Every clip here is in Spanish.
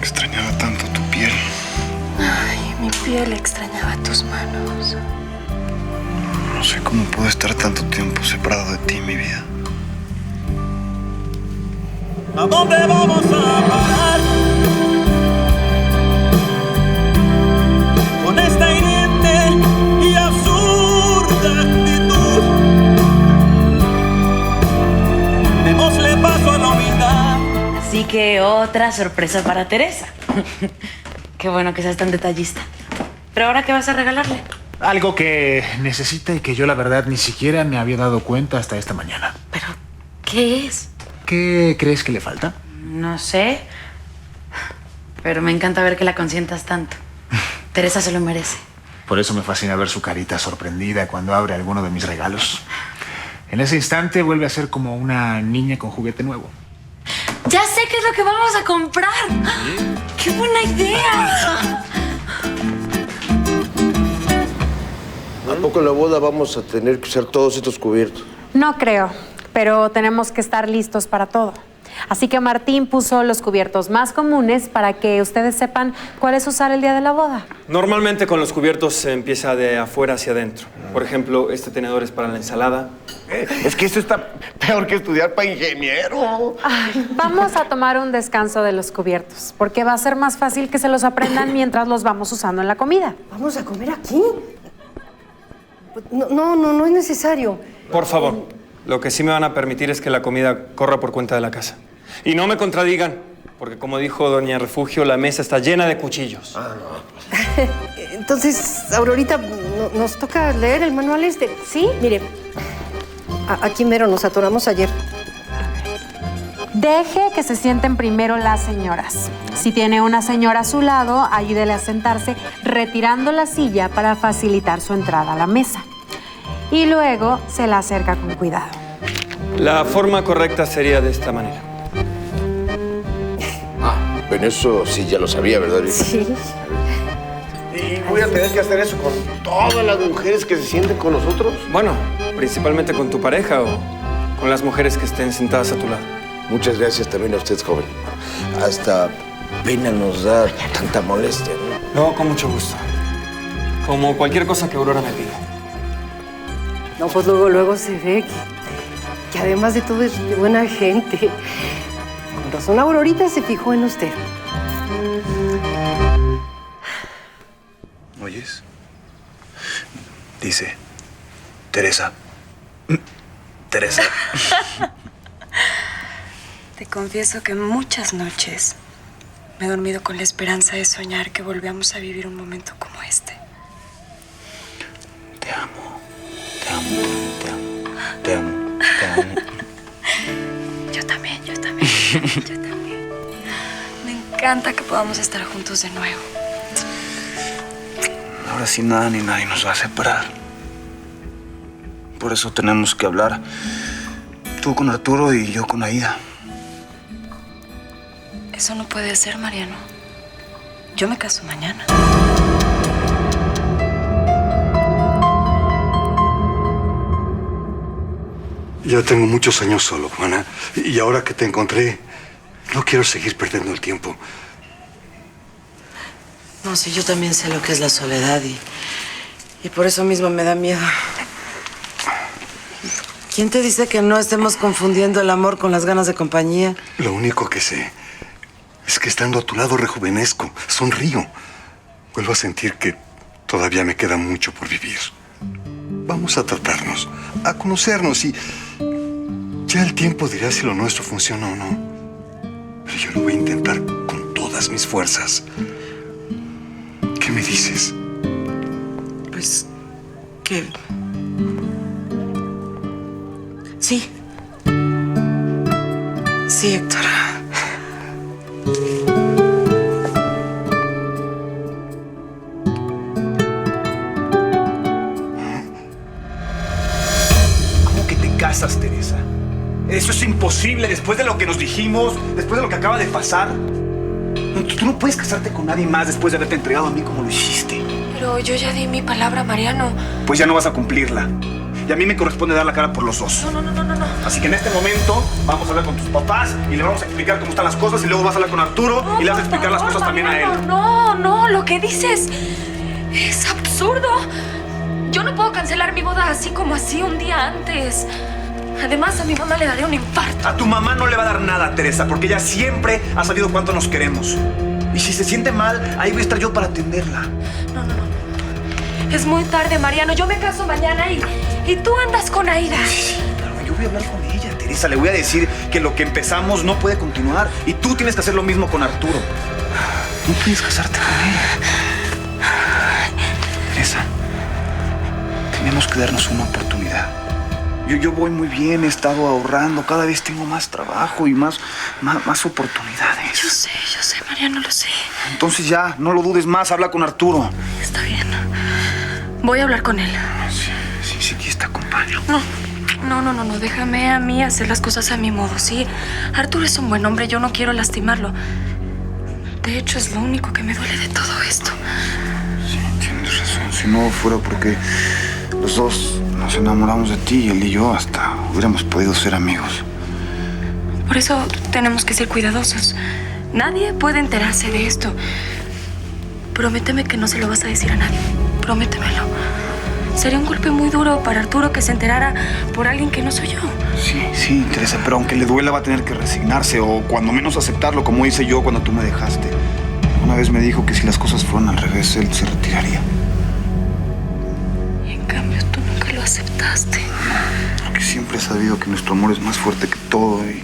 Extrañaba tanto tu piel. Ay, mi piel extrañaba tus manos. No sé cómo puedo estar tanto tiempo separado de ti, mi vida. ¿A dónde vamos a parar? Con esta hiriente y absurda actitud. Démosle paso a la humildad. Así que otra sorpresa para Teresa. Qué bueno que seas tan detallista. ¿Pero ahora qué vas a regalarle? Algo que necesita y que yo la verdad ni siquiera me había dado cuenta hasta esta mañana. ¿Pero qué es? ¿Qué crees que le falta? No sé. Pero me encanta ver que la consientas tanto. Teresa se lo merece. Por eso me fascina ver su carita sorprendida cuando abre alguno de mis regalos. En ese instante vuelve a ser como una niña con juguete nuevo. ¡Ya sé qué es lo que vamos a comprar! ¡Qué buena idea! ¿A poco en la boda vamos a tener que usar todos estos cubiertos? No creo, pero tenemos que estar listos para todo. Así que Martín puso los cubiertos más comunes para que ustedes sepan cuáles usar el día de la boda. Normalmente con los cubiertos se empieza de afuera hacia adentro. Por ejemplo, este tenedor es para la ensalada. Es que esto está peor que estudiar para ingeniero. Ay, vamos a tomar un descanso de los cubiertos, porque va a ser más fácil que se los aprendan mientras los vamos usando en la comida. ¿Vamos a comer aquí? No es necesario. Por favor, lo que sí me van a permitir es que la comida corra por cuenta de la casa. Y no me contradigan, porque como dijo doña Refugio, la mesa está llena de cuchillos. Entonces, Aurorita, nos toca leer el manual este. ¿Sí? Mire, aquí mero nos atoramos ayer. Deje que se sienten primero las señoras. Si tiene una señora a su lado, ayúdele a sentarse retirando la silla para facilitar su entrada a la mesa. Y luego se la acerca con cuidado. La forma correcta sería de esta manera. Bueno, eso sí ya lo sabía, ¿verdad? Sí. ¿Y voy a tener que hacer eso con todas las mujeres que se sienten con nosotros? Bueno, principalmente con tu pareja o con las mujeres que estén sentadas a tu lado. Muchas gracias también a usted, joven. Hasta pena nos da tanta molestia, ¿no? No, con mucho gusto. Como cualquier cosa que Aurora me pida. No, pues luego se ve que además de todo es de buena gente. Con razón, Aurorita se fijó en usted. ¿Oyes? Dice, Teresa. Teresa. Te confieso que muchas noches me he dormido con la esperanza de soñar que volvamos a vivir un momento como este. Te amo, te amo, te amo, te amo, te amo. Yo también. Me encanta que podamos estar juntos de nuevo. Ahora sí nada ni nadie nos va a separar. Por eso tenemos que hablar. Tú con Arturo y yo con Aida. Eso no puede ser, Mariano. Yo me caso mañana. Ya tengo muchos años solo, Juana. Y ahora que te encontré, no quiero seguir perdiendo el tiempo. No, sí, yo también sé lo que es la soledad y por eso mismo me da miedo. ¿Quién te dice que no estemos confundiendo el amor con las ganas de compañía? Lo único que sé es que estando a tu lado rejuvenezco, sonrío. Vuelvo a sentir que todavía me queda mucho por vivir. Vamos a tratarnos, a conocernos y ya el tiempo dirá si lo nuestro funciona o no. Pero yo lo voy a intentar con todas mis fuerzas. ¿Qué me dices? Pues que... Sí. Sí, Héctor. ¿Cómo que te casas, Teresa? Eso es imposible después de lo que nos dijimos, después de lo que acaba de pasar. Tú no puedes casarte con nadie más después de haberte entregado a mí como lo hiciste. Pero yo ya di mi palabra, Mariano. Pues ya no vas a cumplirla. Y a mí me corresponde dar la cara por los dos. No. Así que en este momento vamos a hablar con tus papás y le vamos a explicar cómo están las cosas y luego vas a hablar con Arturo y le vas a explicar las cosas también a él. No, lo que dices es absurdo. Yo no puedo cancelar mi boda así como así un día antes. Además, a mi mamá le daré un infarto. A tu mamá no le va a dar nada, Teresa, porque ella siempre ha sabido cuánto nos queremos. Y si se siente mal, ahí voy a estar yo para atenderla. No. Es muy tarde, Mariano. Yo me caso mañana y tú andas con Aida. Sí, claro, yo voy a hablar con ella, Teresa. Le voy a decir que lo que empezamos no puede continuar. Y tú tienes que hacer lo mismo con Arturo. No puedes casarte con él. Teresa, tenemos que darnos una oportunidad. Yo voy muy bien, he estado ahorrando, cada vez tengo más trabajo y más oportunidades. Yo sé, Mariano, lo sé. Entonces ya, no lo dudes más, habla con Arturo. Está bien. Voy a hablar con él. Sí, aquí te acompaño. No, déjame a mí hacer las cosas a mi modo, ¿sí? Arturo es un buen hombre, yo no quiero lastimarlo. De hecho, es lo único que me duele de todo esto. Sí, tienes razón. Si no fuera porque los dos nos enamoramos de ti, él y yo, hasta hubiéramos podido ser amigos. Por eso tenemos que ser cuidadosos. Nadie puede enterarse de esto. Prométeme que no se lo vas a decir a nadie. Prométemelo. Sería un golpe muy duro para Arturo que se enterara por alguien que no soy yo. Sí, Teresa, pero aunque le duela va a tener que resignarse o cuando menos aceptarlo, como hice yo cuando tú me dejaste. Una vez me dijo que si las cosas fueran al revés, él se retiraría. Y en cambio tú nunca lo aceptaste. Porque siempre he sabido que nuestro amor es más fuerte que todo y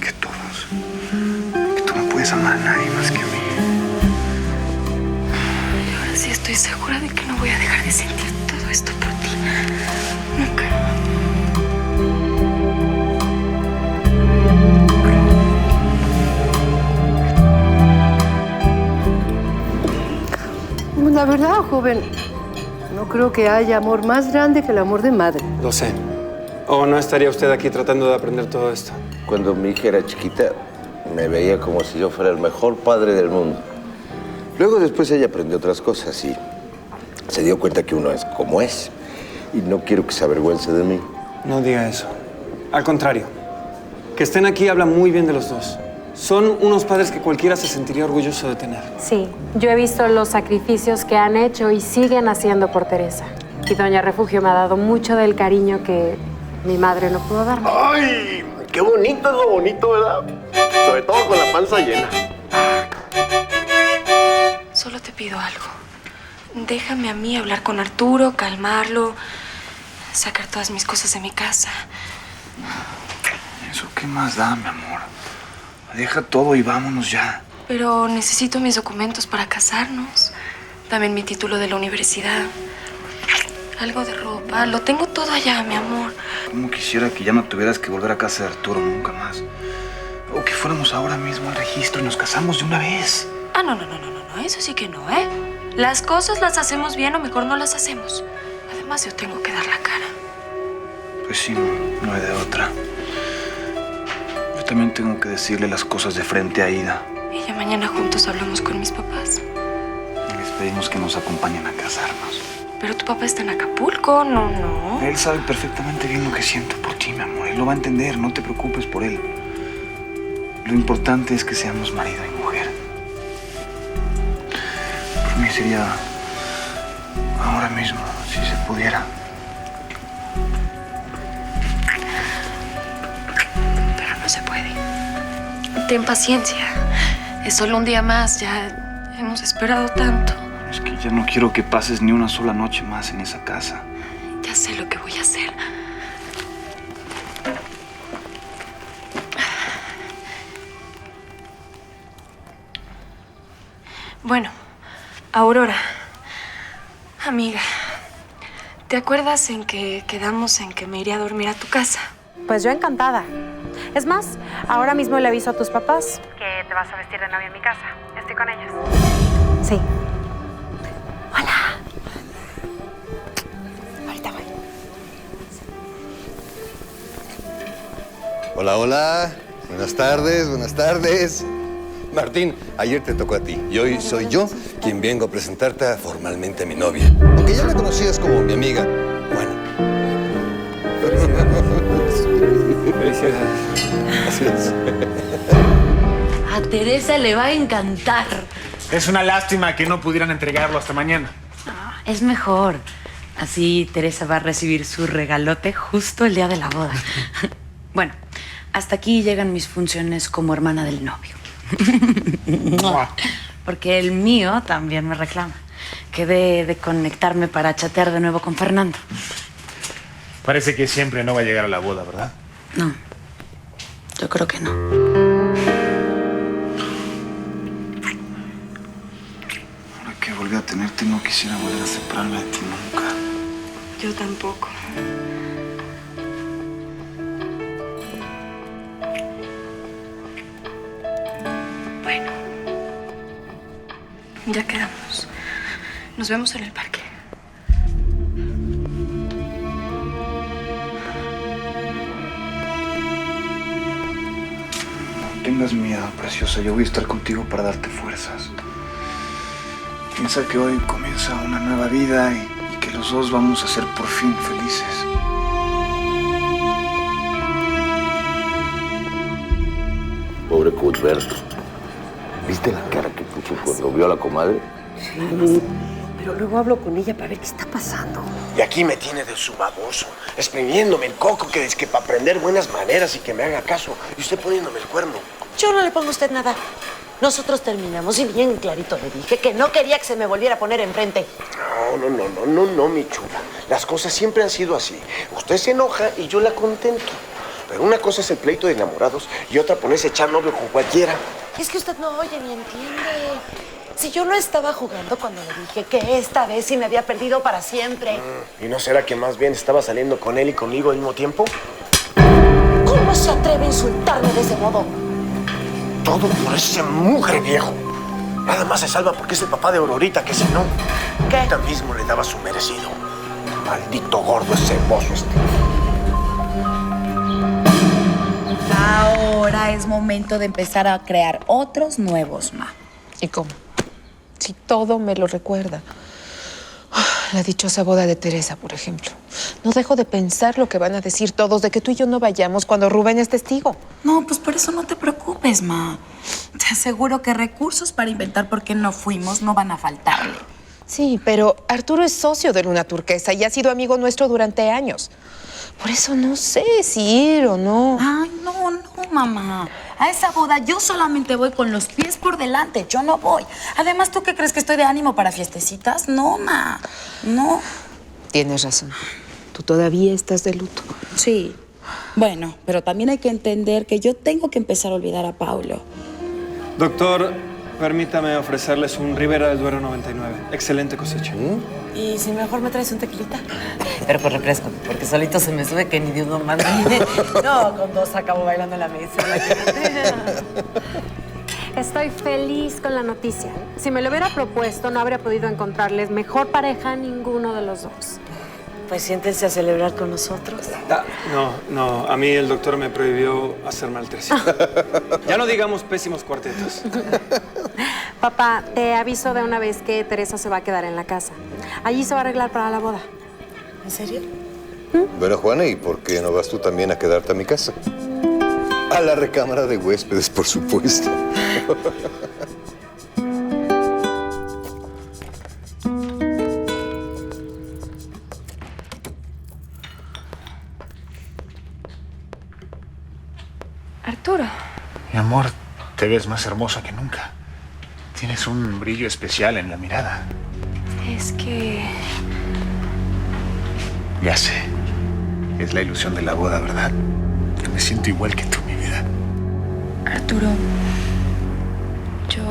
que todos. Que tú no puedes amar a nadie más que a mí. Y ahora sí estoy segura de que no voy a dejar de sentir todo esto por ti. Nunca. La verdad, joven, no creo que haya amor más grande que el amor de madre. Lo sé. ¿O no estaría usted aquí tratando de aprender todo esto? Cuando mi hija era chiquita, me veía como si yo fuera el mejor padre del mundo. Luego después ella aprendió otras cosas y se dio cuenta que uno es como es. Y no quiero que se avergüence de mí. No diga eso. Al contrario. Que estén aquí habla muy bien de los dos. Son unos padres que cualquiera se sentiría orgulloso de tener. Sí, yo he visto los sacrificios que han hecho y siguen haciendo por Teresa. Y Doña Refugio me ha dado mucho del cariño que mi madre no pudo darme. ¡Ay! ¡Qué bonito es lo bonito, ¿verdad? Sobre todo con la panza llena. Solo te pido algo. Déjame a mí hablar con Arturo, calmarlo, sacar todas mis cosas de mi casa. ¿Eso qué más da, mi amor? Deja todo y vámonos ya. Pero necesito mis documentos para casarnos. También mi título de la universidad. Algo de ropa. Lo tengo todo allá, mi amor. Como quisiera que ya no tuvieras que volver a casa de Arturo nunca más. O que fuéramos ahora mismo al registro y nos casamos de una vez. Ah, no. Eso sí que no, ¿eh? Las cosas las hacemos bien o mejor no las hacemos. Además, yo tengo que dar la cara. Pues sí, no hay de otra. Yo también tengo que decirle las cosas de frente a Aida. Y ya mañana juntos hablamos con mis papás. Y les pedimos que nos acompañen a casarnos. Pero tu papá está en Acapulco, no. Él sabe perfectamente bien lo que siento por ti, mi amor. Él lo va a entender, no te preocupes por él. Lo importante es que seamos marido y mujer. Por mí sería ahora mismo, si se pudiera. Pero no se puede. Ten paciencia. Es solo un día más, ya hemos esperado tanto. Es que ya no quiero que pases ni una sola noche más en esa casa. Ya sé lo que voy a hacer. Bueno, Aurora, amiga, ¿te acuerdas en que quedamos en que me iría a dormir a tu casa? Pues yo encantada. Es más, ahora mismo le aviso a tus papás que te vas a vestir de novia en mi casa. Estoy con ellos. Sí. Hola. Ahorita voy. Hola. Buenas tardes. Martín, ayer te tocó a ti y hoy soy yo quien vengo a presentarte formalmente a mi novia. Aunque ya la conocías como mi amiga, Juana. Felicidades. Gracias. A Teresa le va a encantar. Es una lástima que no pudieran entregarlo hasta mañana. Es mejor. Así Teresa va a recibir su regalote justo el día de la boda. Bueno, hasta aquí llegan mis funciones como hermana del novio. Porque el mío también me reclama. Quedé de conectarme para chatear de nuevo con Fernando. Parece que siempre no va a llegar a la boda, ¿verdad? No, yo creo que no. Ahora que volví a tenerte, no quisiera volver a separarme de ti nunca. Yo tampoco. Bueno, ya quedamos. Nos vemos en el parque. No tengas miedo, preciosa. Yo voy a estar contigo para darte fuerzas. Piensa que hoy comienza una nueva vida y que los dos vamos a ser por fin felices. Pobre Cuthberto. ¿Viste la cara que puso cuando vio a la comadre? Sí, pero luego hablo con ella para ver qué está pasando. Y aquí me tiene de su baboso, exprimiéndome el coco, que es que para aprender buenas maneras y que me haga caso. Y usted poniéndome el cuerno. Yo no le pongo a usted nada. Nosotros terminamos y bien clarito le dije que no quería que se me volviera a poner enfrente. No, mi chula. Las cosas siempre han sido así. Usted se enoja y yo la contento. Pero una cosa es el pleito de enamorados y otra ponerse a echar novio con cualquiera. Es que usted no oye ni entiende. Si yo no estaba jugando cuando le dije que esta vez sí me había perdido para siempre. ¿Y no será que más bien estaba saliendo con él y conmigo al mismo tiempo? ¿Cómo se atreve a insultarme de ese modo? Todo por ese mugre viejo. Nada más se salva porque es el papá de Aurorita, que si no, ¿qué? Ella mismo le daba su merecido. Maldito gordo ese mozo este. Ahora es momento de empezar a crear otros nuevos, ma. ¿Y cómo? Si todo me lo recuerda. La dichosa boda de Teresa, por ejemplo. No dejo de pensar lo que van a decir todos de que tú y yo no vayamos cuando Rubén es testigo. No, pues por eso no te preocupes, ma. Te aseguro que recursos para inventar por qué no fuimos no van a faltarle. Sí, pero Arturo es socio de Luna Turquesa y ha sido amigo nuestro durante años. Por eso no sé si ir o no. Ay, no, mamá. A esa boda yo solamente voy con los pies por delante. Yo no voy. Además, ¿tú qué crees que estoy de ánimo para fiestecitas? No, ma. No. Tienes razón. Tú todavía estás de luto. Sí. Bueno, pero también hay que entender que yo tengo que empezar a olvidar a Paulo. Doctor, permítame ofrecerles un Ribera del Duero 99. Excelente cosecha. ¿Y si mejor me traes un tequilita? Pero con refresco, porque solito se me sube que ni de uno más. No, con dos acabo bailando en la mesa. Estoy feliz con la noticia. Si me lo hubiera propuesto, no habría podido encontrarles mejor pareja a ninguno de los dos. Pues siéntense a celebrar con nosotros. No, a mí el doctor me prohibió hacer maltración. Ya no digamos pésimos cuartetos. Papá, te aviso de una vez que Teresa se va a quedar en la casa. Allí se va a arreglar para la boda. ¿En serio? Bueno, Juana, ¿y por qué no vas tú también a quedarte a mi casa? A la recámara de huéspedes, por supuesto. Arturo. Mi amor, te ves más hermosa que nunca. Tienes un brillo especial en la mirada. Es que... Ya sé. Es la ilusión de la boda, ¿verdad? Yo me siento igual que tú, mi vida. Arturo, yo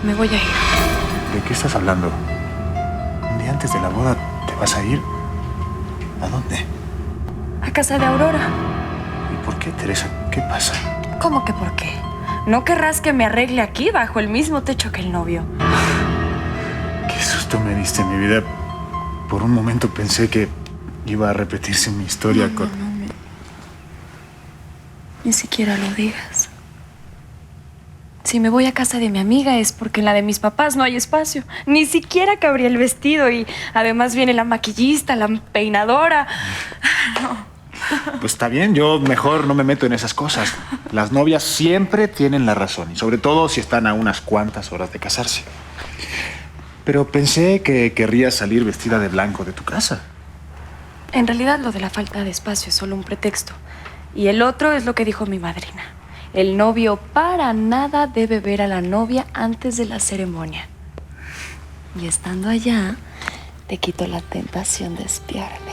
me voy a ir. ¿De qué estás hablando? Un día antes de la boda, ¿te vas a ir? ¿A dónde? A casa de Aurora. ¿Y por qué, Teresa? ¿Qué pasa? ¿Cómo que por qué? ¿No querrás que me arregle aquí bajo el mismo techo que el novio? Qué susto me diste, mi vida. Por un momento pensé que iba a repetirse mi historia con... Ni siquiera lo digas. Si me voy a casa de mi amiga es porque en la de mis papás no hay espacio. Ni siquiera cabría el vestido y además viene la maquillista, la peinadora. No. Pues está bien, yo mejor no me meto en esas cosas. Las novias siempre tienen la razón, y sobre todo si están a unas cuantas horas de casarse. Pero pensé que querrías salir vestida de blanco de tu casa. En realidad, lo de la falta de espacio es solo un pretexto. Y el otro es lo que dijo mi madrina. El novio para nada debe ver a la novia antes de la ceremonia. Y estando allá, te quito la tentación de espiarme.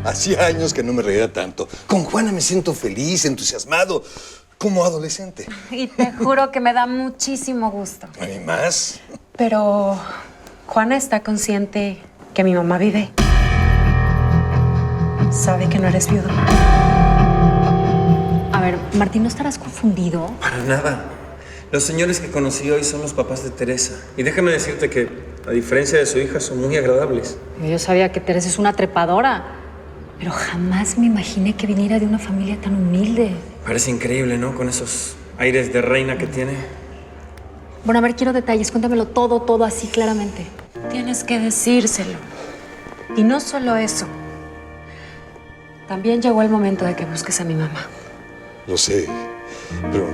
Hacía años que no me reía tanto. Con Juana me siento feliz, entusiasmado, como adolescente. Y te juro que me da muchísimo gusto. ¿Y más? Pero Juana está consciente que mi mamá vive. Sabe que no eres viudo. A ver, Martín, ¿no estarás confundido? Para nada. Los señores que conocí hoy son los papás de Teresa. Y déjame decirte que, a diferencia de su hija, son muy agradables. Yo sabía que Teresa es una trepadora, pero jamás me imaginé que viniera de una familia tan humilde. Parece increíble, ¿no? Con esos aires de reina que tiene. Bueno, a ver, quiero detalles. Cuéntamelo todo así claramente. Tienes que decírselo. Y no solo eso. También llegó el momento de que busques a mi mamá. Lo sé, pero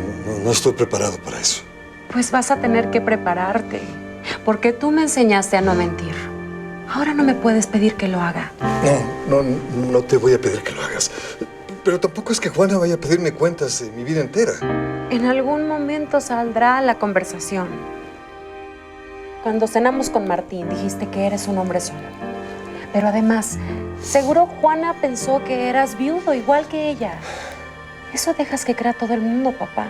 no estoy preparado para eso. Pues vas a tener que prepararte, porque tú me enseñaste a no mentir. Ahora no me puedes pedir que lo haga. No te voy a pedir que lo hagas. Pero tampoco es que Juana vaya a pedirme cuentas de mi vida entera. En algún momento saldrá la conversación. Cuando cenamos con Martín, dijiste que eres un hombre solo. Pero además, seguro Juana pensó que eras viudo, igual que ella. Eso dejas que crea todo el mundo, papá.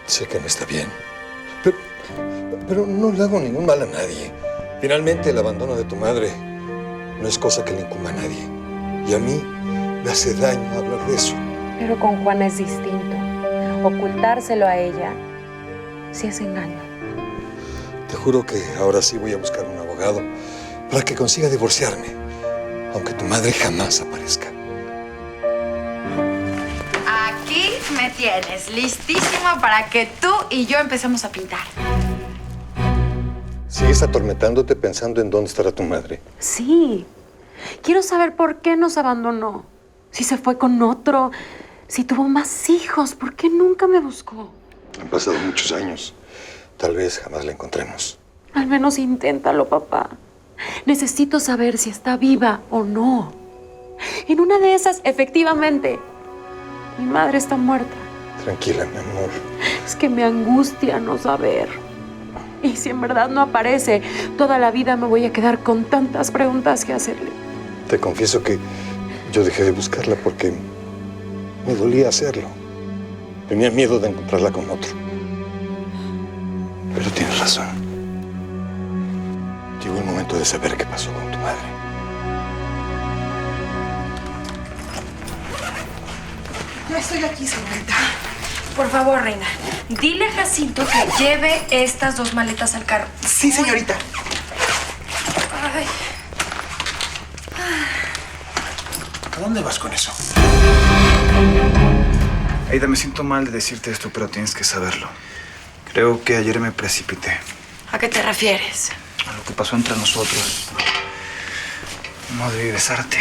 Sé que no está bien. Pero no le hago ningún mal a nadie. Finalmente, el abandono de tu madre no es cosa que le incumba a nadie. Y a mí me hace daño hablar de eso. Pero con Juana es distinto. Ocultárselo a ella sí es engaño. Te juro que ahora sí voy a buscar un abogado para que consiga divorciarme, aunque tu madre jamás aparezca. Aquí me tienes, listísimo para que tú y yo empecemos a pintar. ¿Sigues atormentándote pensando en dónde estará tu madre? Sí. Quiero saber por qué nos abandonó. Si se fue con otro, si tuvo más hijos, ¿por qué nunca me buscó? Han pasado muchos años. Tal vez jamás la encontremos. Al menos inténtalo, papá. Necesito saber si está viva o no. En una de esas, efectivamente, mi madre está muerta. Tranquila, mi amor. Es que me angustia no saber. Y si en verdad no aparece, toda la vida me voy a quedar con tantas preguntas que hacerle. Te confieso que yo dejé de buscarla porque me dolía hacerlo. Tenía miedo de encontrarla con otro. Pero tienes razón. Llegó el momento de saber qué pasó con tu madre. Ya estoy aquí, señorita. Por favor, reina, dile a Jacinto que lleve estas 2 maletas al carro. Sí, señorita. Ay. ¿A dónde vas con eso? Aida, me siento mal de decirte esto, pero tienes que saberlo. Creo que ayer me precipité. ¿A qué te refieres? A lo que pasó entre nosotros. No debí besarte.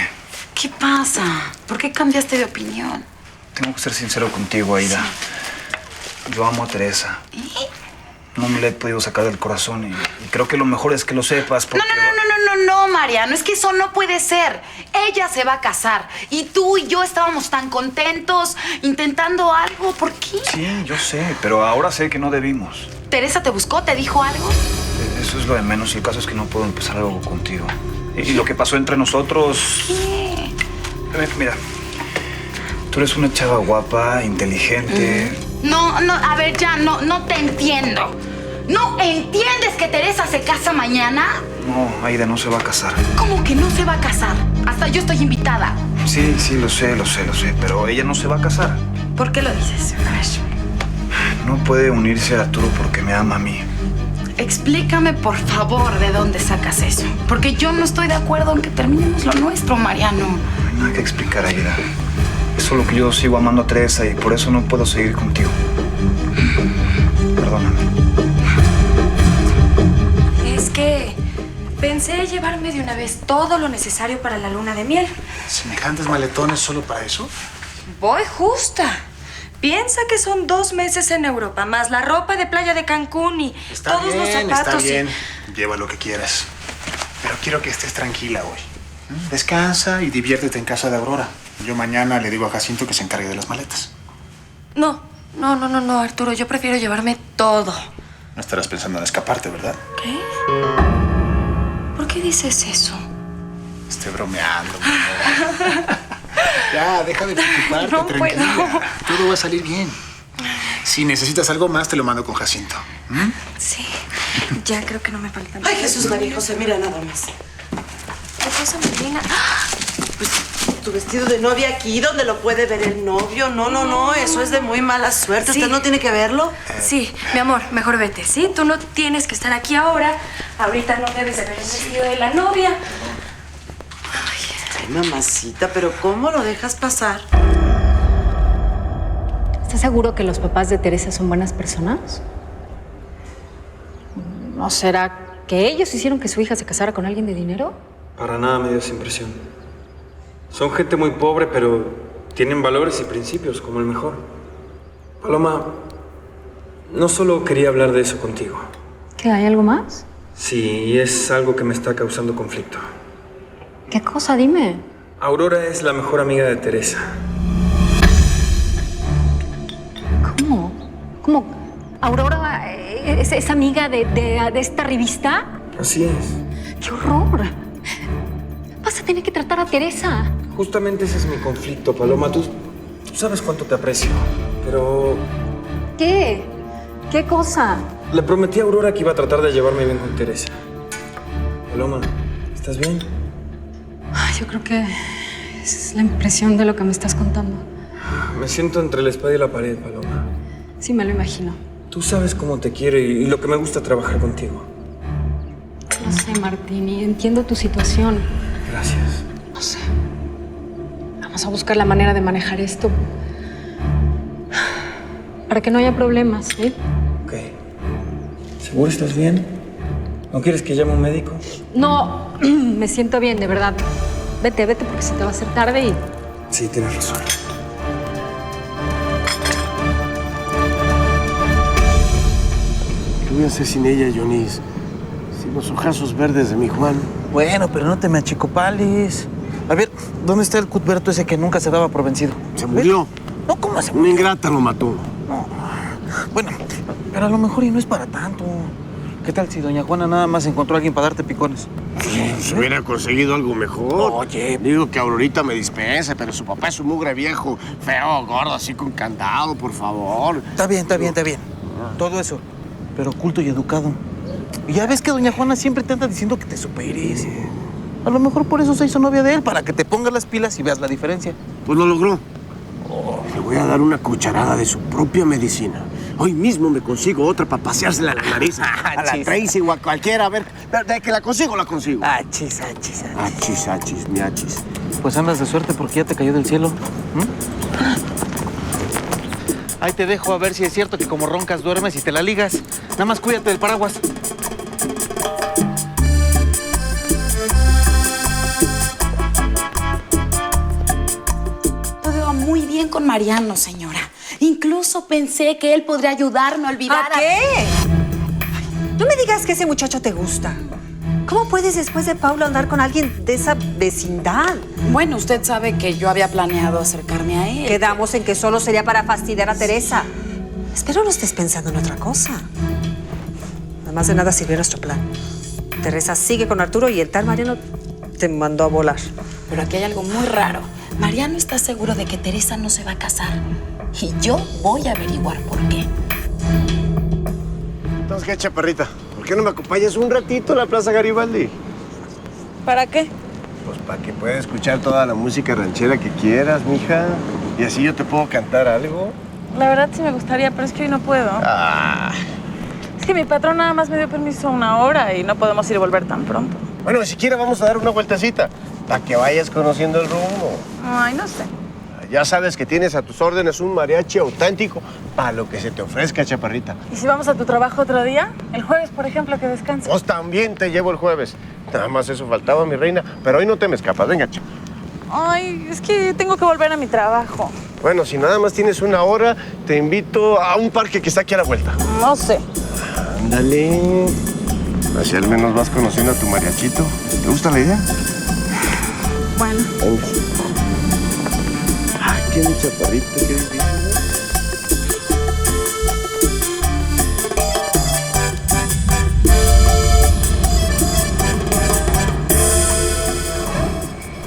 ¿Qué pasa? ¿Por qué cambiaste de opinión? Tengo que ser sincero contigo, Aida. Sí. Yo amo a Teresa. ¿Y? No me la he podido sacar del corazón y creo que lo mejor es que lo sepas porque... No, Mariano, es que eso no puede ser. Ella se va a casar y tú y yo estábamos tan contentos intentando algo. ¿Por qué? Sí, yo sé, pero ahora sé que no debimos. ¿Teresa te buscó? ¿Te dijo algo? Eso es lo de menos y el caso es que no puedo empezar algo contigo. Y lo que pasó entre nosotros... ¿Qué? Mira, tú eres una chava guapa, inteligente... No, a ver, ya, no te entiendo. ¿No entiendes que Teresa se casa mañana? No, Aida no se va a casar. ¿Cómo que no se va a casar? Hasta yo estoy invitada. Sí, lo sé, pero ella no se va a casar. ¿Por qué lo dices? No puede unirse a Arturo porque me ama a mí. Explícame, por favor, de dónde sacas eso. Porque yo no estoy de acuerdo en que terminemos lo nuestro, Mariano. No hay nada que explicar, Aida. Es solo que yo sigo amando a Teresa y por eso no puedo seguir contigo. Perdóname. Es que Pensé llevarme de una vez todo lo necesario para la luna de miel. ¿Semejantes maletones solo para eso? Voy justa. Piensa que son 2 meses en Europa, más la ropa de playa de Cancún y todos los zapatos. Está bien. Lleva lo que quieras. Pero quiero que estés tranquila hoy. Descansa y diviértete en casa de Aurora. Yo mañana le digo a Jacinto que se encargue de las maletas. No, Arturo. Yo prefiero llevarme todo. No estarás pensando en escaparte, ¿verdad? ¿Qué? ¿Por qué dices eso? Estoy bromeando, mi amor. Ya, deja de preocuparte, No tranquila. puedo. Todo va a salir bien. Si necesitas algo más, te lo mando con Jacinto. Sí, ya creo que no me falta nada. Ay, Jesús, María José, mira nada más. ¿Qué cosa, Marina? Pues tu vestido de novia aquí, donde lo puede ver el novio. No, eso es de muy mala suerte. Sí. ¿Usted no tiene que verlo? Sí, mi amor, mejor vete, ¿sí? Tú no tienes que estar aquí ahora. Ahorita no debes de ver el vestido de la novia. Ay, mamacita, pero ¿cómo lo dejas pasar? ¿Estás seguro que los papás de Teresa son buenas personas? ¿No será que ellos hicieron que su hija se casara con alguien de dinero? Para nada me dio esa impresión. Son gente muy pobre, pero tienen valores y principios como el mejor. Paloma, no solo quería hablar de eso contigo. ¿Qué, hay algo más? Sí, es algo que me está causando conflicto. ¿Qué cosa? Dime. Aurora es la mejor amiga de Teresa. ¿Cómo? ¿Cómo? ¿Aurora es amiga de esta revista? Así es. ¡Qué horror! Vas a tener que tratar a Teresa. Justamente ese es mi conflicto, Paloma. Tú sabes cuánto te aprecio, pero ¿Qué? ¿Qué cosa? le prometí a Aurora que iba a tratar de llevarme bien con Teresa. Paloma, ¿estás bien? Ay, yo creo que es la impresión de lo que me estás contando. Me siento entre la espada y la pared, Paloma. Sí, me lo imagino. Tú sabes cómo te quiero y lo que me gusta trabajar contigo. No sé, Martín, y entiendo tu situación. Gracias. No sé. Vamos a buscar la manera de manejar esto para que no haya problemas, ¿sí? Ok. ¿Seguro estás bien? ¿No quieres que llame a un médico? No, me siento bien, de verdad. Vete porque se te va a hacer tarde y... Sí, tienes razón. ¿Qué voy a hacer sin ella, Yonis? Sin los ojazos verdes de mi Juan. Bueno, pero no te me achicopales. A ver, ¿dónde está el Cuthberto ese que nunca se daba por vencido? Se murió. No, ¿cómo se Una murió? ingrata lo mató. No. Bueno, pero a lo mejor y no es para tanto. ¿Qué tal si doña Juana nada más encontró a alguien para darte picones? Si hubiera conseguido algo mejor. Oye. Digo que Aurorita me dispense, pero su papá es un mugre viejo, feo, gordo, así con candado, por favor. Está bien. Todo eso, pero culto y educado. Y ya ves que doña Juana siempre te anda diciendo que te superes. A lo mejor por eso se hizo novia de él, para que te pongas las pilas y veas la diferencia. Pues lo logró. Le voy a dar una cucharada de su propia medicina. Hoy mismo me consigo otra para paseársela a la nariz. A la Tracy o a cualquiera. A ver, de que la consigo, la consigo. Achis. Achis, mi achis. Pues andas de suerte porque ya te cayó del cielo. Ahí te dejo a ver si es cierto que como roncas duermes y te la ligas. Nada más cuídate del paraguas. Todo va muy bien con Mariano, señora. Incluso pensé que él podría ayudarme a olvidar ¿A qué? No me digas que ese muchacho te gusta. ¿Cómo puedes después de Paulo andar con alguien de esa vecindad? Bueno, usted sabe que yo había planeado acercarme a él. Quedamos en que solo sería para fastidiar a Teresa. Espero no estés pensando en otra cosa. Además de nada sirvió nuestro plan. Teresa sigue con Arturo y el tal Mariano te mandó a volar. Pero aquí hay algo muy raro. Mariano está seguro de que Teresa no se va a casar. Y yo voy a averiguar por qué. Entonces, ¿qué, chaparrita? ¿Por qué no me acompañas un ratito a la Plaza Garibaldi? ¿Para qué? Pues para que puedas escuchar toda la música ranchera que quieras, mija. Y así yo te puedo cantar algo. La verdad sí me gustaría, pero es que hoy no puedo. Es que mi patrón nada más me dio permiso 1 hora y no podemos ir y volver tan pronto. Bueno, ni siquiera vamos a dar una vueltecita para que vayas conociendo el rumbo. Ay, no sé. Ya sabes que tienes a tus órdenes un mariachi auténtico para lo que se te ofrezca, chaparrita. ¿Y si vamos a tu trabajo otro día? El jueves, por ejemplo, que descanses. Pues también te llevo el jueves. Nada más eso faltaba, mi reina. Pero hoy no te me escapas. Venga, chico. Ay, es que tengo que volver a mi trabajo. Bueno, si nada más tienes una hora, te invito a un parque que está aquí a la vuelta. No sé. Ándale. Así al menos vas conociendo a tu mariachito. ¿Te gusta la idea? Bueno. Venga. Ay, qué mi chaparrito, qué difícil.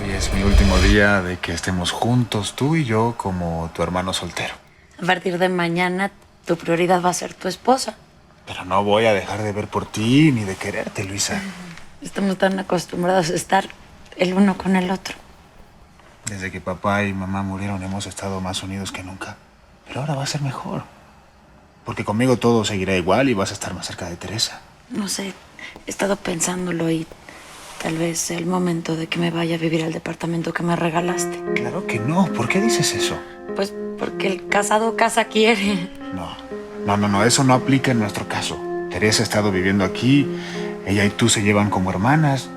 Hoy es mi último día de que estemos juntos, tú y yo, como tu hermano soltero. A partir de mañana, tu prioridad va a ser tu esposa. Pero no voy a dejar de ver por ti ni de quererte, Luisa. Estamos tan acostumbrados a estar el uno con el otro. Desde que papá y mamá murieron hemos estado más unidos que nunca. Pero ahora va a ser mejor. Porque conmigo todo seguirá igual y vas a estar más cerca de Teresa. No sé, he estado pensándolo y tal vez sea el momento de que me vaya a vivir al departamento que me regalaste. Claro que no. ¿Por qué dices eso? Pues porque el casado casa quiere. No, eso no aplica en nuestro caso. Teresa ha estado viviendo aquí, ella y tú se llevan como hermanas.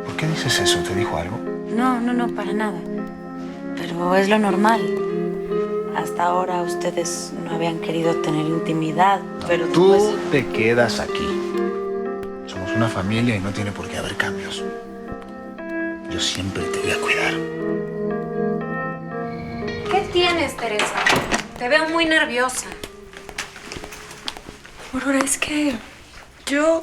¿Por qué dices eso? ¿Te dijo algo? No, para nada. Pero es lo normal. Hasta ahora ustedes no habían querido tener intimidad, pero Tú después... te quedas aquí. Somos una familia y no tiene por qué haber cambios. Yo siempre te voy a cuidar. ¿Qué tienes, Teresa? Te veo muy nerviosa. Aurora, es que yo...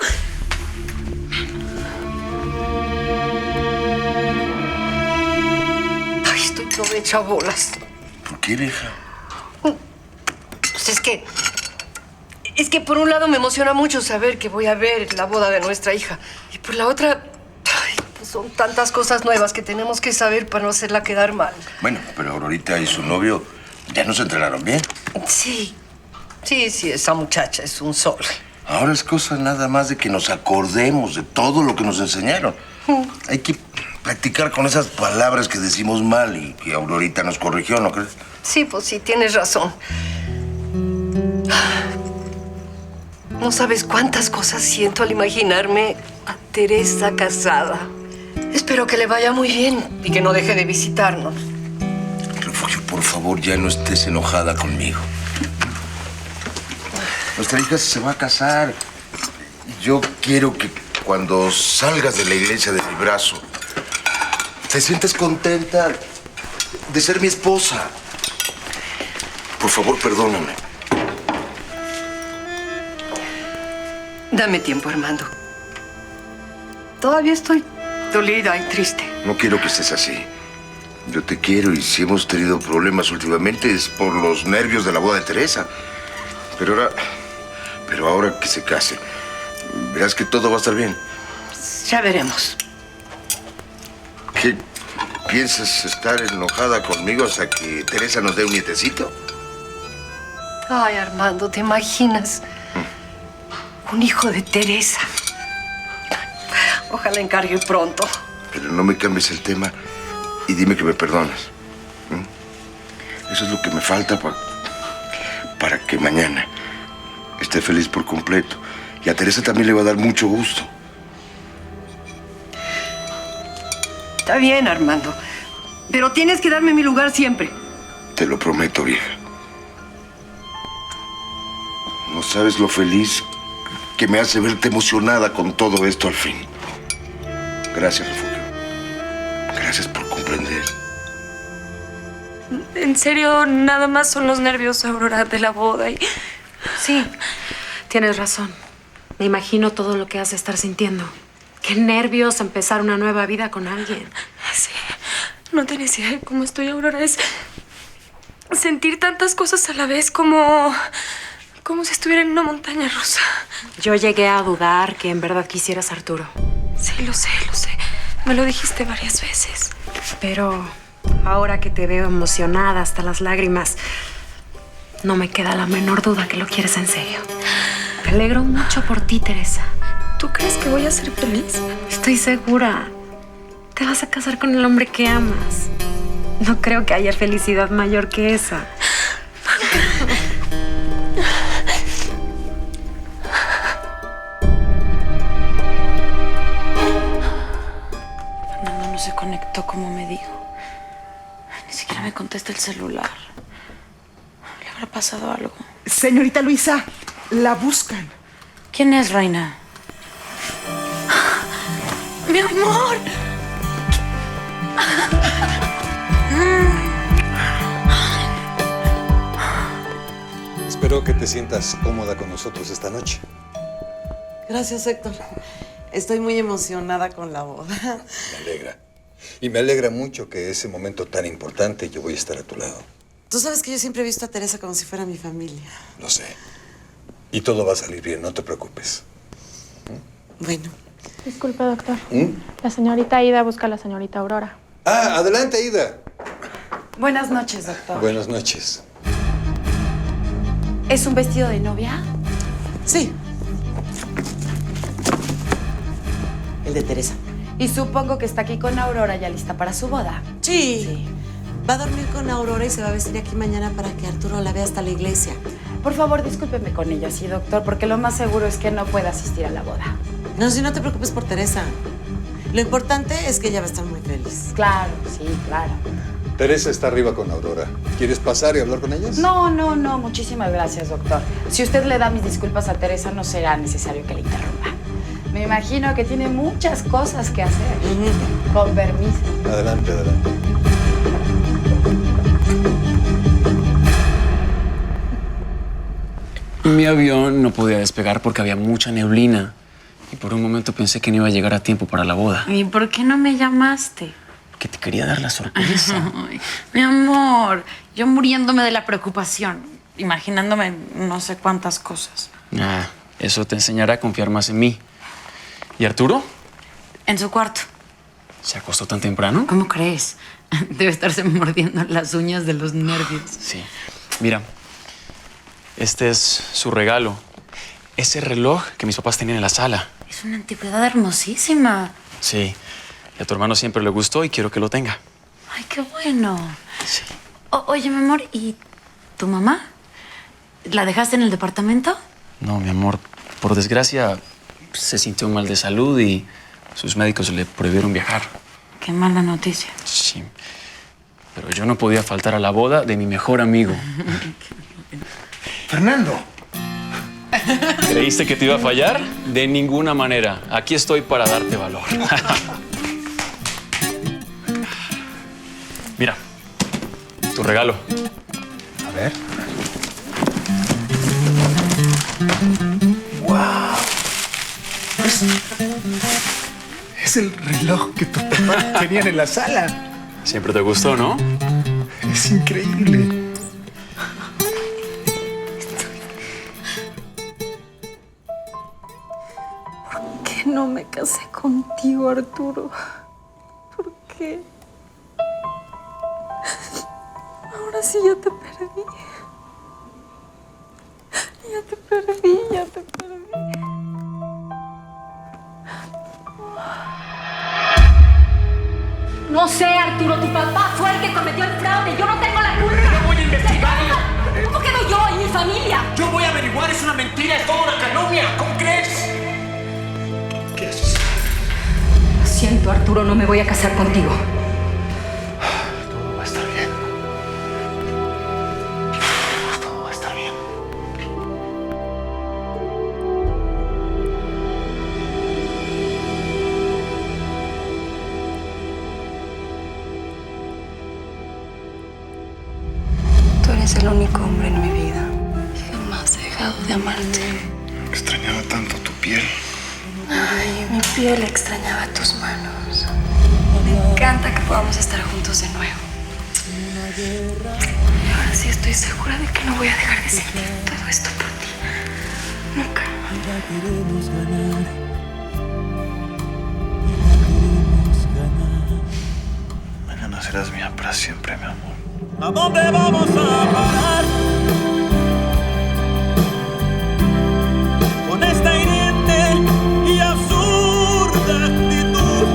Ay, estoy toda hecha bolas. ¿Por qué, hija? Pues es que por un lado me emociona mucho saber que voy a ver la boda de nuestra hija. Y por la otra, ay, pues son tantas cosas nuevas que tenemos que saber para no hacerla quedar mal. Bueno, pero Aurorita y su novio ya no se entrenaron bien. Sí, esa muchacha es un sol. Ahora es cosa nada más de que nos acordemos de todo lo que nos enseñaron. Hay que practicar con esas palabras que decimos mal y que Aurorita nos corrigió, ¿no crees? Sí, pues sí, tienes razón. No sabes cuántas cosas siento al imaginarme a Teresa casada. Espero que le vaya muy bien y que no deje de visitarnos. Refugio, por favor, ya no estés enojada conmigo. Nuestra hija se va a casar. Yo quiero que cuando salgas de la iglesia de mi brazo, te sientas contenta de ser mi esposa. Por favor, perdóname. Dame tiempo, Armando. Todavía estoy dolida y triste. No quiero que estés así. Yo te quiero y si hemos tenido problemas últimamente es por los nervios de la boda de Teresa. Pero ahora que se case, verás que todo va a estar bien. Ya veremos. ¿Qué? ¿Piensas estar enojada conmigo hasta que Teresa nos dé un nietecito? Ay, Armando, ¿te imaginas? Un hijo de Teresa. Ojalá encargue pronto. Pero no me cambies el tema y dime que me perdonas. ¿Mm? Eso es lo que me falta para que mañana esté feliz por completo. Y a Teresa también le va a dar mucho gusto. Está bien, Armando. Pero tienes que darme mi lugar siempre. Te lo prometo, vieja. No sabes lo feliz que me hace verte emocionada con todo esto al fin. Gracias, Refugio. Gracias por comprender. En serio, nada más son los nervios, Aurora, de la boda y... Sí, tienes razón. Me imagino todo lo que has de estar sintiendo. Qué nervios empezar una nueva vida con alguien. Sí, no tienes idea de cómo estoy, Aurora. Es sentir tantas cosas a la vez como si estuviera en una montaña rusa. Yo llegué a dudar que en verdad quisieras a Arturo. Sí, lo sé. Me lo dijiste varias veces. Pero ahora que te veo emocionada hasta las lágrimas, no me queda la menor duda que lo quieres en serio. Me alegro mucho por ti, Teresa. ¿Tú crees que voy a ser feliz? Estoy segura. Te vas a casar con el hombre que amas. No creo que haya felicidad mayor que esa. exacto como me dijo. Ni siquiera me contesta el celular. ¿Le habrá pasado algo? Señorita Luisa, la buscan. ¿Quién es, reina? ¡Mi amor! Espero que te sientas cómoda con nosotros esta noche. Gracias, Héctor. Estoy muy emocionada con la boda. Me alegra. Y me alegra mucho que ese momento tan importante yo voy a estar a tu lado. Tú sabes que yo siempre he visto a Teresa como si fuera mi familia. Lo sé. Y todo va a salir bien, no te preocupes. Bueno. Disculpe, doctor. La señorita Aida busca a la señorita Aurora. Ah, adelante, Aida. Buenas noches, doctor. Buenas noches. ¿Es un vestido de novia? Sí. El de Teresa. Y supongo que está aquí con Aurora ya lista para su boda. Sí. Va a dormir con Aurora y se va a vestir aquí mañana para que Arturo la vea hasta la iglesia. Por favor, discúlpeme con ella, sí, doctor, porque lo más seguro es que no pueda asistir a la boda. No, si no te preocupes por Teresa. Lo importante es que ella va a estar muy feliz. Claro, sí, claro. Teresa está arriba con Aurora. ¿Quieres pasar y hablar con ellas? No, muchísimas gracias, doctor. Si usted le da mis disculpas a Teresa, no será necesario que le interrumpa. Me imagino que tiene muchas cosas que hacer. Con permiso. Adelante, adelante. Mi avión no podía despegar porque había mucha neblina. Y por un momento pensé que no iba a llegar a tiempo para la boda. ¿Y por qué no me llamaste? Que te quería dar la sorpresa. Ay, mi amor, yo muriéndome de la preocupación, imaginándome no sé cuántas cosas. Ah, eso te enseñará a confiar más en mí. ¿Y Arturo? En su cuarto. ¿Se acostó tan temprano? ¿Cómo crees? Debe estarse mordiendo las uñas de los nervios. Sí. Mira, este es su regalo. Ese reloj que mis papás tenían en la sala. Es una antigüedad hermosísima. Sí. Y a tu hermano siempre le gustó y quiero que lo tenga. Ay, qué bueno. Sí. Oye, mi amor, ¿y tu mamá? ¿La dejaste en el departamento? No, mi amor. Por desgracia, se sintió mal de salud y sus médicos le prohibieron viajar. Qué mala noticia. Sí. Pero yo no podía faltar a la boda de mi mejor amigo. Fernando. ¿Creíste que te iba a fallar? De ninguna manera. Aquí estoy para darte valor. Mira, tu regalo. A ver. ¡Wow! Es el reloj que tus papás tenían en la sala. Siempre te gustó, ¿no? Es increíble. ¿Por qué no me casé contigo, Arturo? ¿Por qué? Ahora sí ya te perdí. Ya te perdí, ya te perdí. No sé, Arturo, tu papá fue el que cometió el fraude. Yo no tengo la culpa. Yo voy a investigarlo. ¿Cómo quedo yo y mi familia? Yo voy a averiguar, es una mentira, es toda una calumnia. ¿Cómo crees? ¿Qué haces? Lo siento, Arturo, no me voy a casar contigo. Todo va a estar bien. Todo va a estar bien. Tú eres el único hombre en mi vida. Jamás he dejado de amarte. Extrañaba tanto tu piel. Ay, mi piel extrañaba tus manos. Me encanta que podamos estar juntos de nuevo. Y ahora sí estoy segura de que no voy a dejar de sentir todo esto por ti. Nunca. Mañana serás mía para siempre, mi amor. ¿A dónde vamos a parar? Con esta hiriente y absurda actitud.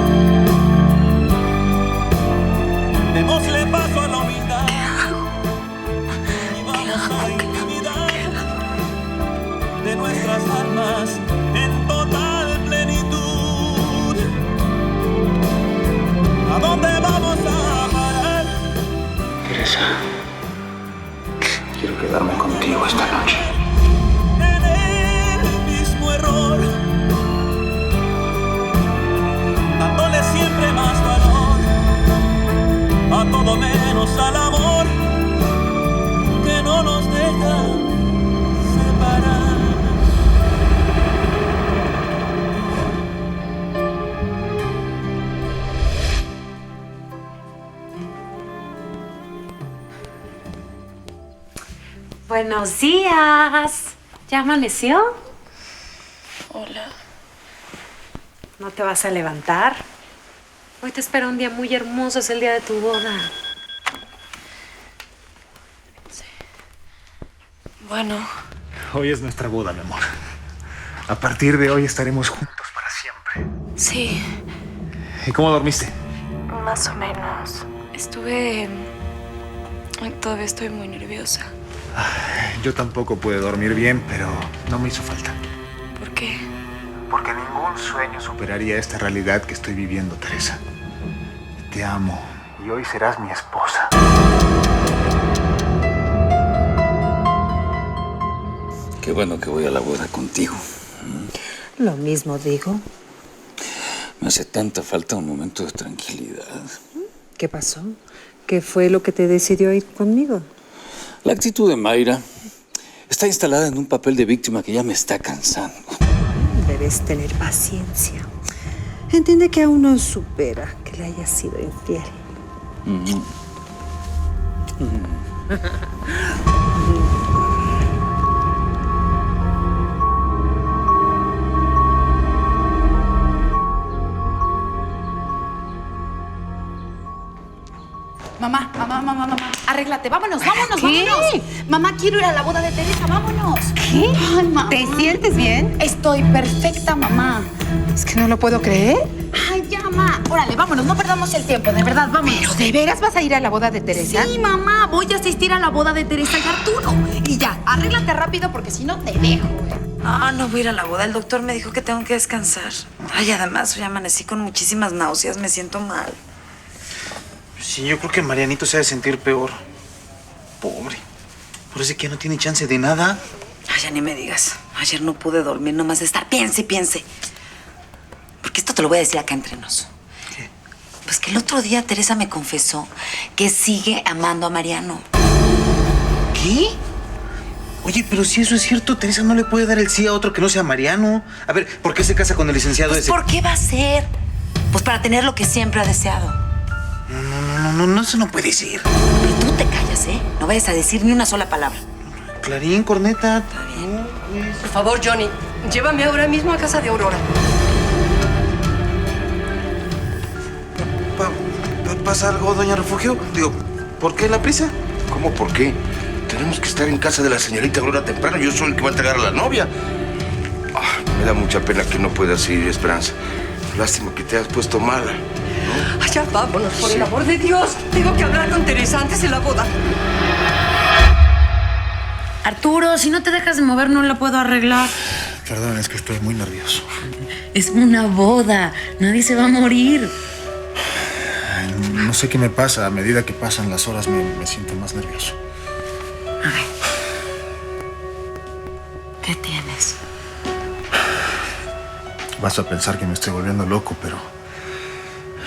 Démosle paso a la humildad. Y vamos a la intimidad de nuestras almas en total plenitud. ¿A dónde vamos? Teresa. Quiero quedarme contigo esta noche. Mismo error, dándole siempre más valor a todo menos al amor que no nos deja separar. Buenos días. ¿Ya amaneció? Hola. ¿No te vas a levantar? Hoy te espera un día muy hermoso, es el día de tu boda. Bueno. Hoy es nuestra boda, mi amor. A partir de hoy estaremos juntos para siempre. Sí, ¿Y cómo dormiste? más o menos. Todavía estoy muy nerviosa. Yo tampoco pude dormir bien, pero no me hizo falta. ¿Por qué? Porque ningún sueño superaría esta realidad que estoy viviendo, Teresa. Te amo y hoy serás mi esposa. Qué bueno que voy a la boda contigo. Lo mismo digo. Me hace tanta falta un momento de tranquilidad. ¿Qué pasó? ¿Qué fue lo que te decidió ir conmigo? La actitud de Mayra está instalada en un papel de víctima que ya me está cansando. Debes tener paciencia. Entiende que aún no supera que le hayas sido infiel. Mamá, arréglate, vámonos, vámonos, ¿Qué? vámonos. Mamá, quiero ir a la boda de Teresa, vámonos. ¿Qué? Ay, mamá. ¿Te sientes bien? Estoy perfecta, mamá. Es que no lo puedo creer. Ay, ya, mamá. Órale, vámonos, no perdamos el tiempo, de verdad, vámonos. ¿Pero de veras vas a ir a la boda de Teresa? Sí, mamá, voy a asistir a la boda de Teresa y Arturo. Y ya, arréglate rápido porque si no te dejo. No voy a ir a la boda. El doctor me dijo que tengo que descansar. Ay, además, hoy amanecí con muchísimas náuseas. Me siento mal. Sí, yo creo que Marianito se ha de sentir peor. Pobre. Por eso es que ya no tiene chance de nada. Ay, ya ni me digas. Ayer no pude dormir, nomás de estar. Piense. Porque esto te lo voy a decir acá entre nos. ¿Qué? Pues que el otro día Teresa me confesó que sigue amando a Mariano. ¿Qué? Oye, pero si eso es cierto, Teresa no le puede dar el sí a otro que no sea Mariano. A ver, ¿por qué se casa con el licenciado Pues ese? ¿por qué va a ser? Pues para tener lo que siempre ha deseado. No, eso no puede ser. Pero tú te callas, ¿eh? No vayas a decir ni una sola palabra. Clarín, corneta. Está bien. Por favor, Johnny, llévame ahora mismo a casa de Aurora. ¿Pasa algo, doña Refugio? Digo, ¿por qué la prisa? ¿Cómo por qué? Tenemos que estar en casa de la señorita Aurora temprano. Yo soy el que va a entregar a la novia. Me da mucha pena que no puedas ir, Esperanza. Lástima que te has puesto mala. Ay, ya vámonos, por el amor de Dios. Tengo que hablar con Teresa antes de la boda. Arturo, si no te dejas de mover, no la puedo arreglar. Perdón, es que estoy muy nervioso. Es una boda. Nadie se va a morir. Ay, no sé qué me pasa. A medida que pasan las horas me siento más nervioso. A ver. ¿Qué tienes? Vas a pensar que me estoy volviendo loco, pero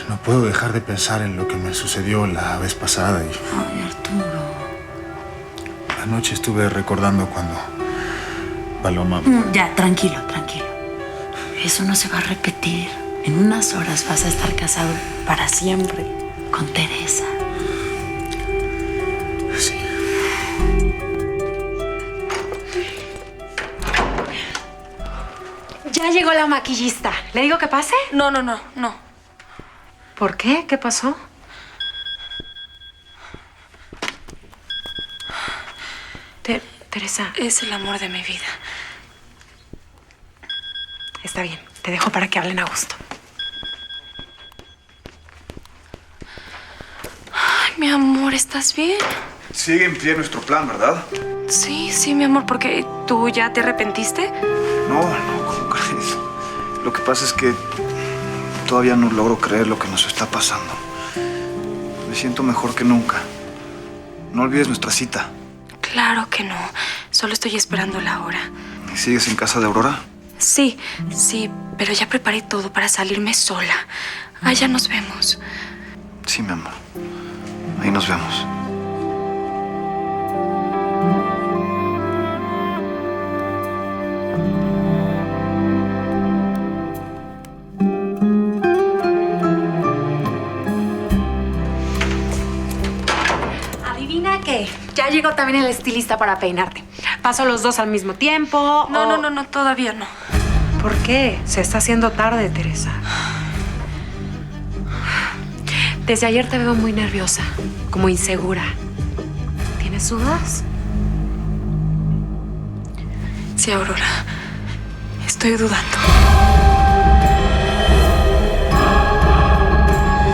no puedo dejar de pensar en lo que me sucedió la vez pasada. Ay, Arturo. Anoche estuve recordando cuando Paloma... Ya, tranquilo. Eso no se va a repetir. En unas horas vas a estar casado para siempre con Teresa. Sí. Ya llegó la maquillista. ¿Le digo que pase? No. ¿Por qué? ¿Qué pasó? Teresa. Es el amor de mi vida. Está bien, te dejo para que hablen a gusto. Ay, mi amor, ¿estás bien? Sigue en pie nuestro plan, ¿verdad? Sí, mi amor, porque tú ya te arrepentiste. No, ¿cómo crees? Lo que pasa es que todavía no logro creer lo que nos está pasando. Me siento mejor que nunca. No olvides nuestra cita. Claro que no. Solo estoy esperando la hora. ¿Y sigues en casa de Aurora? Sí, pero ya preparé todo para salirme sola. Allá nos vemos. Sí, mi amor. Ahí nos vemos. ¿Adivina qué? Ya llegó también el estilista para peinarte. ¿Paso los dos al mismo tiempo? No, todavía no. ¿Por qué? Se está haciendo tarde, Teresa. Desde ayer te veo muy nerviosa, como insegura. ¿Tienes dudas? Sí, Aurora. Estoy dudando.